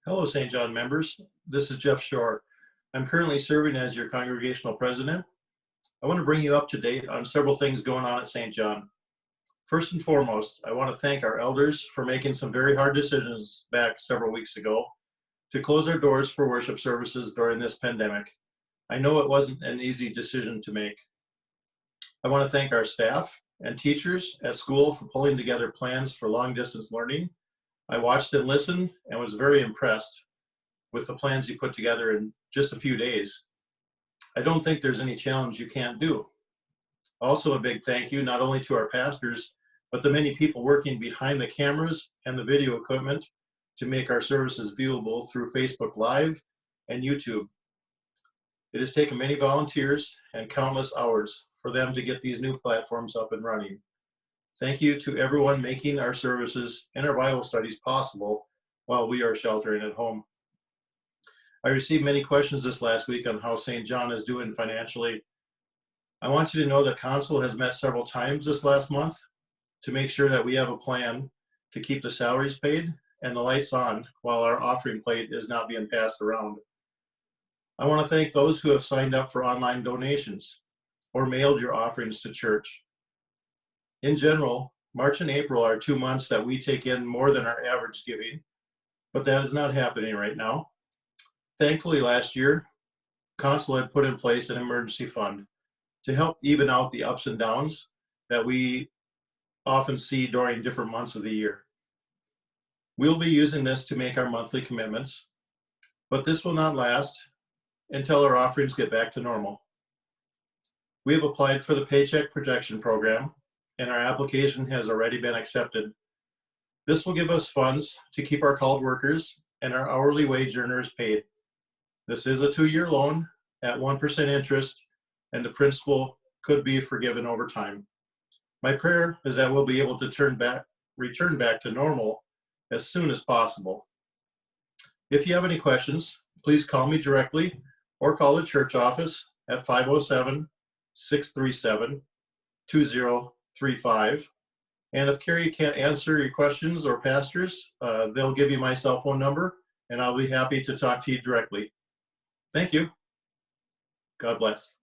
Hello, St. John members. This is Jeff Schoer. I'm currently serving as your congregational president. I want to bring you up to date on several things going on at St. John. First and foremost, I want to thank our elders for making some very hard decisions back several weeks ago to close our doors for worship services during this pandemic. I know it wasn't an easy decision to make. I want to thank our staff and teachers at school for pulling together plans for long distance learning. I watched and listened and was very impressed with the plans you put together in just a few days. I don't think there's any challenge you can't do. Also, a big thank you not only to our pastors, but the many people working behind the cameras and the video equipment to make our services viewable through Facebook Live and YouTube. It has taken many volunteers and countless hours for them to get these new platforms up and running. Thank you to everyone making our services and our Bible studies possible while we are sheltering at home. I received many questions this last week on how St. John is doing financially. I want you to know that Council has met several times this last month to make sure that we have a plan to keep the salaries paid and the lights on while our offering plate is not being passed around. I want to thank those who have signed up for online donations or mailed your offerings to church. In general, March and April are 2 months that we take in more than our average giving, but that is not happening right now. Thankfully, last year, Council had put in place an emergency fund to help even out the ups and downs that we often see during different months of the year. We'll be using this to make our monthly commitments, but this will not last until our offerings get back to normal. We have applied for the Paycheck Protection Program, and our application has already been accepted. This will give us funds to keep our called workers and our hourly wage earners paid. This is a 2-year loan at 1% interest, and the principal could be forgiven over time. My prayer is that we'll be able to return back to normal as soon as possible. If you have any questions, please call me directly or call the church office at 507-637-2035. And if Carrie can't answer your questions or pastors, they'll give you my cell phone number and I'll be happy to talk to you directly. Thank you. God bless.